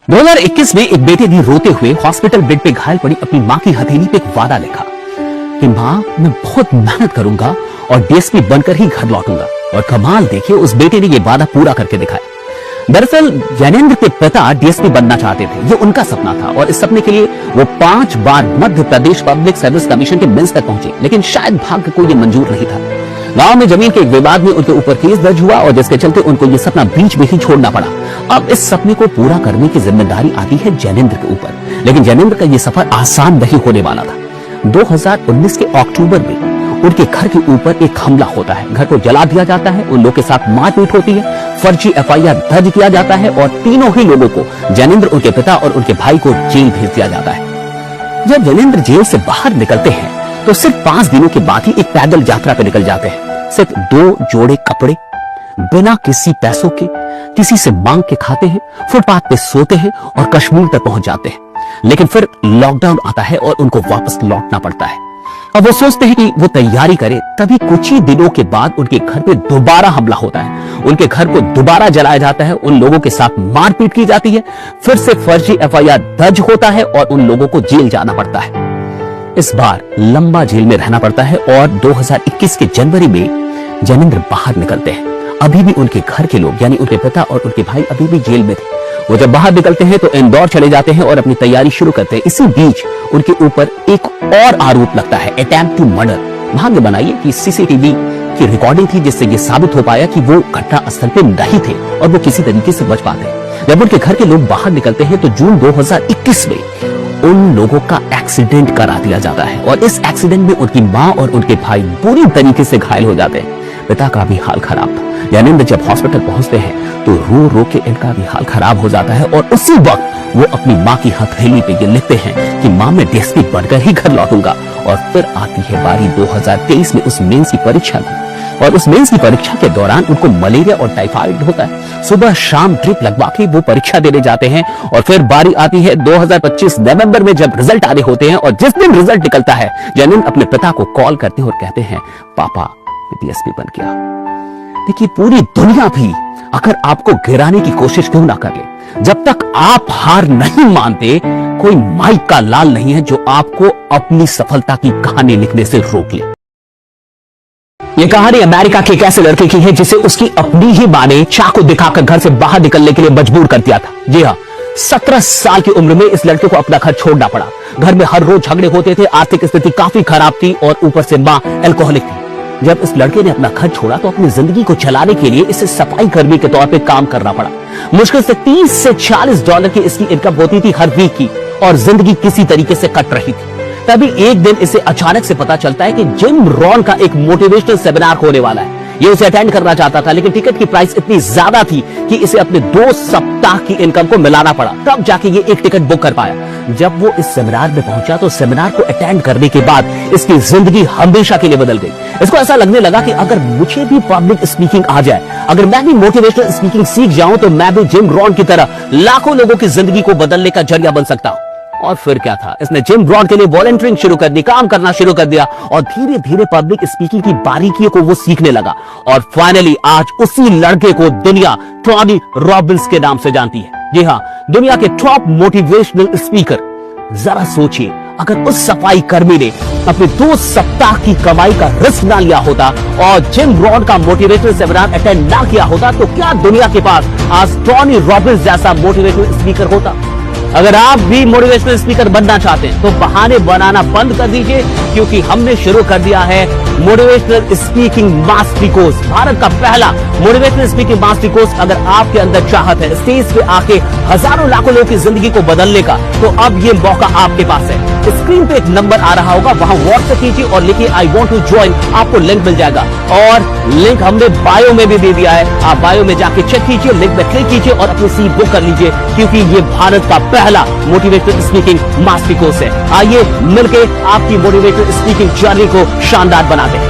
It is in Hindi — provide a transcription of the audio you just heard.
2021 में एक बेटे ने रोते हुए हॉस्पिटल बेड पे घायल पड़ी अपनी मां की हथेली पे एक वादा लिखा कि मां, मैं बहुत मेहनत करूंगा और डीएसपी बनकर ही घर लौटूंगा। और कमाल देखिए, उस बेटे ने ये वादा पूरा करके दिखाया। दरअसल जैनेंद्र के पिता डीएसपी बनना चाहते थे, ये उनका सपना था और इस सपने के लिए वो 5 बार Madhya Pradesh public service commission के मेंस तक पहुंचे, लेकिन शायद भाग्य को ये मंजूर नहीं था। गांव में जमीन के एक विवाद में उनके ऊपर केस दर्ज हुआ और जिसके चलते उनको ये सपना बीच में ही छोड़ना पड़ा। अब इस सपने को पूरा करने की जिम्मेदारी आती है जैनेंद्र के ऊपर, लेकिन जैनेंद्र का ये सफर आसान नहीं होने वाला था। 2019 के अक्टूबर में उनके घर के ऊपर एक हमला होता है, घर को जला दिया जाता है, उन लोगों के साथ मारपीट होती है, फर्जी एफआईआर दर्ज किया जाता है और तीनों ही लोगों को, जैनेंद्र, उनके पिता और उनके भाई को जेल भेज दिया जाता है। जब जैनेंद्र जेल से बाहर निकलते हैं तो सिर्फ 5 दिनों के बाद ही एक पैदल यात्रा पर निकल जाते हैं। सिर्फ 2 जोड़े कपड़े, बिना किसी पैसों के, किसी से मांग के खाते हैं, फुटपाथ पे सोते हैं और कश्मीर तक पहुंच जाते हैं। लेकिन फिर लॉकडाउन आता है और उनको वापस लौटना पड़ता है। अब वो सोचते हैं कि वो तैयारी करें, तभी कुछ ही दिनों के बाद उनके घर पे दोबारा हमला होता है, उनके घर को दोबारा जलाया जाता है, उन लोगों के साथ मारपीट की जाती है, फिर से फर्जी एफआईआर दर्ज होता है और उन लोगों को जेल जाना पड़ता है। इस बार लंबा जेल में रहना पड़ता है और 2021 के जनवरी में जैनेंद्र बाहर निकलते हैं। अभी भी उनके घर के लोग, यानी उनके पिता और उनके भाई, अभी भी जेल में थे। वो जब बाहर निकलते हैं तो इंदौर चले जाते हैं और अपनी तैयारी शुरू करते हैं। इसी बीच उनके ऊपर एक और आरोप लगता है, अटेम्प्ट टू मर्डर। भाग्य बनाइए कि सीसीटीवी की रिकॉर्डिंग थी, जिससे ये साबित हो पाया कि वो घटना स्थल पे नहीं थे और वो किसी तरीके से बच पाते हैं। जब उनके घर के लोग बाहर निकलते हैं तो जून 2021 में उन लोगों का एक्सीडेंट करा दिया जाता है और इस एक्सीडेंट में उनकी मां और उनके भाई बुरी तरीके से घायल हो जाते हैं। पिता का भी हाल खराब था। जैनेंद्र जब हॉस्पिटल पहुंचते हैं तो रो रो के इनका भी हाल खराब हो जाता है और उसी वक्त वो अपनी मां की हथेली पे ये लिखते हैं कि मां, मैं डीएसपी बनकर ही घर लौटूंगा। और फिर आती है बारी 2023 में उस मेंस की परीक्षा की, और उस मेंस की परीक्षा के दौरान उनको मलेरिया और टाइफाइड होता है। सुबह शाम ड्रिप लगवा के वो परीक्षा देने जाते हैं और फिर बारी आती है 2025 नवंबर में, जब रिजल्ट आने होते हैं। और जिस दिन रिजल्ट निकलता है, जैनेंद्र अपने पिता को कॉल करते हैं और कहते हैं, पापा, डीएसपी बन गया। देखिए, पूरी दुनिया भी अगर आपको गिराने की कोशिश क्यों ना कर ले, जब तक आप हार नहीं मानते, कोई माइक का लाल नहीं है जो आपको अपनी सफलता की कहानी लिखने से रोक ले। ये कहानी अमेरिका के एक ऐसे लड़के की है जिसे उसकी अपनी ही मां ने चाकू दिखाकर घर से बाहर निकलने के लिए मजबूर कर दिया था। जी हाँ, 17 साल की उम्र में इस लड़के को अपना घर छोड़ना पड़ा। घर में हर रोज झगड़े होते थे, आर्थिक स्थिति काफी खराब थी और ऊपर से मां एल्कोहलिक थी। जब इस लड़के ने अपना घर छोड़ा तो अपनी जिंदगी को चलाने के लिए इसे सफाई कर्मी के तौर पे काम करना पड़ा। मुश्किल से $30 से $40 की इसकी इनकम होती थी हर वीक की और जिंदगी किसी तरीके से कट रही थी। तभी एक दिन इसे अचानक से पता चलता है कि जिम रॉन का एक मोटिवेशनल सेमिनार होने वाला है। ये उसे अटेंड करना चाहता था, लेकिन टिकट की प्राइस इतनी ज्यादा थी कि इसे अपने 2 सप्ताह की इनकम को मिलाना पड़ा, तब जाके ये एक टिकट बुक कर पाया। जब वो इस सेमिनार में पहुंचा तो सेमिनार को अटेंड करने के बाद इसकी जिंदगी हमेशा के लिए बदल गई। इसको ऐसा लगने लगा कि अगर मुझे भी पब्लिक स्पीकिंग आ जाए, अगर मैं भी मोटिवेशनल स्पीकिंग सीख जाऊं, तो मैं भी जिम रॉन की तरह लाखों लोगों की जिंदगी को बदलने का जरिया बन सकता हूं। और फिर क्या था, इसने जिम रॉन के लिए वॉलंटियरिंग शुरू कर दी, काम करना शुरू कर दिया और धीरे धीरे पब्लिक स्पीकिंग की बारीकियों को वो सीखने लगा। और फाइनली आज उसी लड़के को दुनिया टोनी रॉबिन्स के नाम से जानती है। जी हाँ, दुनिया के टॉप मोटिवेशनल स्पीकर। जरा सोचिए, अगर उस सफाई कर्मी ने अपने 2 सप्ताह की कमाई का रिस्क ना लिया होता और जिम रॉन का मोटिवेशनल सेमिनार अटेंड ना किया होता, तो क्या दुनिया के पास आज टोनी रॉबिन्स जैसा मोटिवेशनल स्पीकर होता? अगर आप भी मोटिवेशनल स्पीकर बनना चाहते हैं तो बहाने बनाना बंद कर दीजिए, क्योंकि हमने शुरू कर दिया है motivational speaking mastery course, Bharat का पहला मोटिवेशनल स्पीकिंग मास्टरी कोर्स। अगर आपके अंदर चाहत है स्टेज पे आके हजारों लाखों लोगों की जिंदगी को बदलने का, तो अब ये मौका आपके पास है। स्क्रीन पे एक नंबर आ रहा होगा, वहां व्हाट्सएप कीजिए और लिखिए आई वांट टू ज्वाइन, आपको लिंक मिल जाएगा। और लिंक हमने बायो में भी दे दिया है, आप बायो में जाके चेक कीजिए, लिंक पे क्लिक कीजिए और अपनी सीट बुक कर लीजिए, क्योंकि ये भारत का पहला मोटिवेशनल स्पीकिंग मास्टरी कोर्स है। आइए मिलके आपकी मोटिवेशनल स्पीकिंग जर्नी को शानदार बनाते हैं।